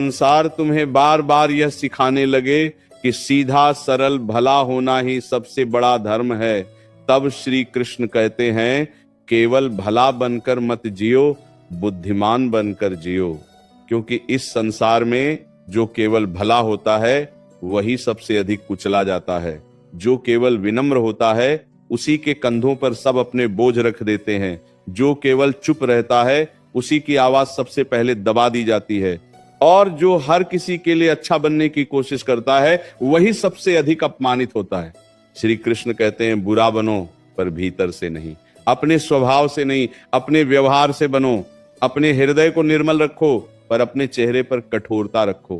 संसार तुम्हें बार बार यह सिखाने लगे कि सीधा सरल भला होना ही सबसे बड़ा धर्म है, तब श्री कृष्ण कहते हैं केवल भला बनकर मत जियो, बुद्धिमान बनकर जियो। क्योंकि इस संसार में जो केवल भला होता है वही सबसे अधिक कुचला जाता है। जो केवल विनम्र होता है उसी के कंधों पर सब अपने बोझ रख देते हैं। जो केवल चुप रहता है उसी की आवाज सबसे पहले दबा दी जाती है। और जो हर किसी के लिए अच्छा बनने की कोशिश करता है वही सबसे अधिक अपमानित होता है। श्री कृष्ण कहते हैं बुरा बनो पर भीतर से नहीं, अपने स्वभाव से नहीं, अपने व्यवहार से बनो। अपने हृदय को निर्मल रखो पर अपने चेहरे पर कठोरता रखो।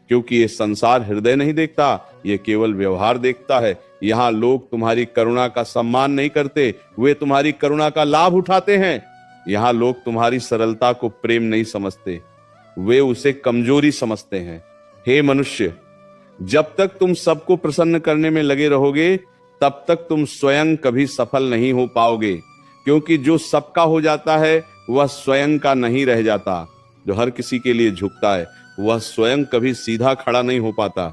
क्योंकि ये संसार हृदय नहीं देखता, ये केवल व्यवहार देखता है। यहाँ लोग तुम्हारी करुणा का सम्मान नहीं करते, वे तुम्हारी करुणा का लाभ उठाते हैं। यहाँ लोग तुम्हारी सरलता को प्रेम नहीं समझते, वे उसे कमजोरी समझते हैं। हे मनुष्य, जब तक तुम सबको प्रसन्न करने में लगे रहोगे तब तक तुम स्वयं कभी सफल नहीं हो पाओगे। क्योंकि जो सबका हो जाता है वह स्वयं का नहीं रह जाता। जो हर किसी के लिए झुकता है वह स्वयं कभी सीधा खड़ा नहीं हो पाता।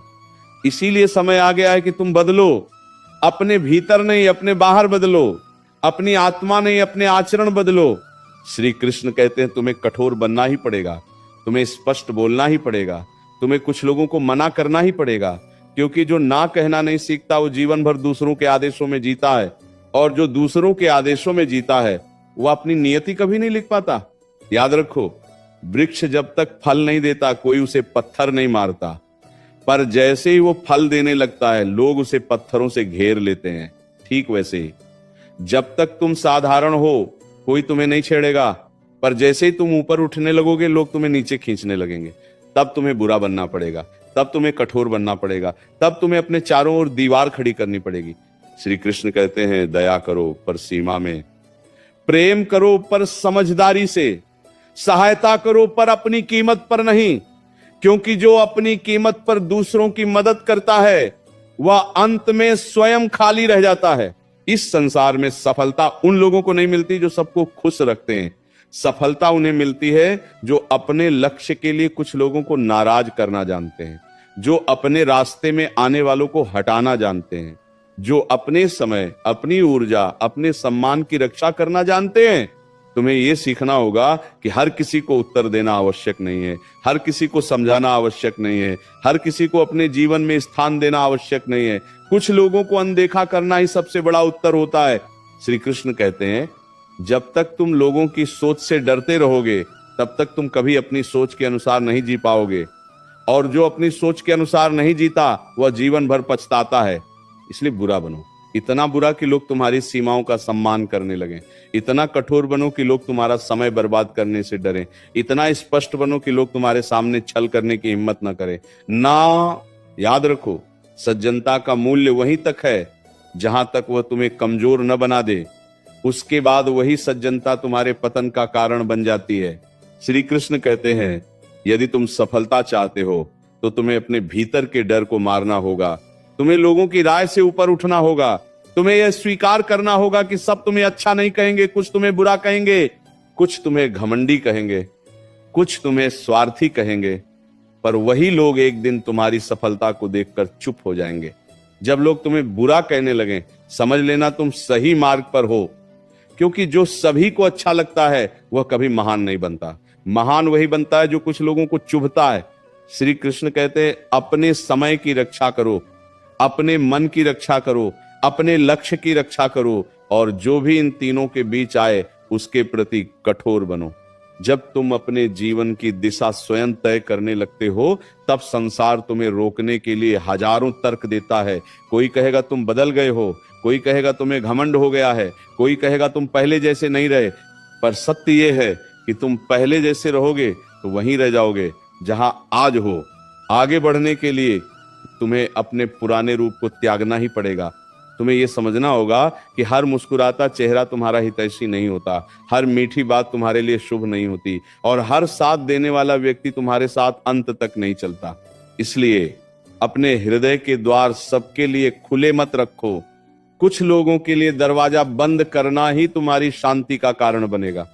इसीलिए समय आ गया है कि तुम बदलो। अपने भीतर नहीं अपने बाहर बदलो, अपनी आत्मा नहीं अपने आचरण बदलो। श्री कृष्ण कहते हैं तुम्हें कठोर बनना ही पड़ेगा, तुम्हें स्पष्ट बोलना ही पड़ेगा, तुम्हें कुछ लोगों को मना करना ही पड़ेगा। क्योंकि जो ना कहना नहीं सीखता वो जीवन भर दूसरों के आदेशों में जीता है, और जो दूसरों के आदेशों में जीता है वो अपनी नियति कभी नहीं लिख पाता। याद रखो, वृक्ष जब तक फल नहीं देता कोई उसे पत्थर नहीं मारता, पर जैसे ही वो फल देने लगता है लोग उसे पत्थरों से घेर लेते हैं। ठीक वैसे ही जब तक तुम साधारण हो कोई तुम्हें नहीं छेड़ेगा, पर जैसे ही तुम ऊपर उठने लगोगे लोग तुम्हें नीचे खींचने लगेंगे। तब तुम्हें बुरा बनना पड़ेगा, तब तुम्हें कठोर बनना पड़ेगा, तब तुम्हें अपने चारों ओर दीवार खड़ी करनी पड़ेगी। श्री कृष्ण कहते हैं दया करो पर सीमा में, प्रेम करो पर समझदारी से, सहायता करो पर अपनी कीमत पर नहीं। क्योंकि जो अपनी कीमत पर दूसरों की मदद करता है वह अंत में स्वयं खाली रह जाता है। इस संसार में सफलता उन लोगों को नहीं मिलती जो सबको खुश रखते हैं। सफलता उन्हें मिलती है जो अपने लक्ष्य के लिए कुछ लोगों को नाराज करना जानते हैं, जो अपने रास्ते में आने वालों को हटाना जानते हैं, जो अपने समय, अपनी ऊर्जा, अपने सम्मान की रक्षा करना जानते हैं। तुम्हें यह सीखना होगा कि हर किसी को उत्तर देना आवश्यक नहीं है, हर किसी को समझाना आवश्यक नहीं है, हर किसी को अपने जीवन में स्थान देना आवश्यक नहीं है। कुछ लोगों को अनदेखा करना ही सबसे बड़ा उत्तर होता है। श्री कृष्ण कहते हैं जब तक तुम लोगों की सोच से डरते रहोगे तब तक तुम कभी अपनी सोच के अनुसार नहीं जी पाओगे, और जो अपनी सोच के अनुसार नहीं जीता वह जीवन भर पछताता है। इसलिए बुरा बनो, इतना बुरा कि लोग तुम्हारी सीमाओं का सम्मान करने लगें। इतना कठोर बनो कि लोग तुम्हारा समय बर्बाद करने से डरें। इतना स्पष्ट बनो कि लोग तुम्हारे सामने छल करने की हिम्मत न करें। ना, याद रखो, सज्जनता का मूल्य वहीं तक है जहां तक वह तुम्हें कमजोर न बना दे। उसके बाद वही सज्जनता तुम्हारे पतन का कारण बन जाती है। श्री कृष्ण कहते हैं यदि तुम सफलता चाहते हो तो तुम्हें अपने भीतर के डर को मारना होगा। तुम्हें लोगों की राय से ऊपर उठना होगा। तुम्हें यह स्वीकार करना होगा कि सब तुम्हें अच्छा नहीं कहेंगे, कुछ तुम्हें बुरा कहेंगे, कुछ तुम्हें घमंडी कहेंगे, कुछ तुम्हें स्वार्थी कहेंगे, पर वही लोग एक दिन तुम्हारी सफलता को देखकर चुप हो जाएंगे। जब लोग तुम्हें बुरा कहने लगें समझ लेना तुम सही मार्ग पर हो। क्योंकि जो सभी को अच्छा लगता है वह कभी महान नहीं बनता। महान वही बनता है जो कुछ लोगों को चुभता है। श्री कृष्ण कहते हैं अपने समय की रक्षा करो, अपने मन की रक्षा करो, अपने लक्ष्य की रक्षा करो, और जो भी इन तीनों के बीच आए उसके प्रति कठोर बनो। जब तुम अपने जीवन की दिशा स्वयं तय करने लगते हो तब संसार तुम्हें रोकने के लिए हजारों तर्क देता है। कोई कहेगा तुम बदल गए हो, कोई कहेगा तुम्हें घमंड हो गया है, कोई कहेगा तुम पहले जैसे नहीं रहे। पर सत्य यह है कि तुम पहले जैसे रहोगे तो वहीं रह जाओगे जहां आज हो। आगे बढ़ने के लिए तुम्हें अपने पुराने रूप को त्यागना ही पड़ेगा। तुम्हें यह समझना होगा कि हर मुस्कुराता चेहरा तुम्हारा हितैषी नहीं होता, हर मीठी बात तुम्हारे लिए शुभ नहीं होती, और हर साथ देने वाला व्यक्ति तुम्हारे साथ अंत तक नहीं चलता। इसलिए अपने हृदय के द्वार सबके लिए खुले मत रखो। कुछ लोगों के लिए दरवाजा बंद करना ही तुम्हारी शांति का कारण बनेगा।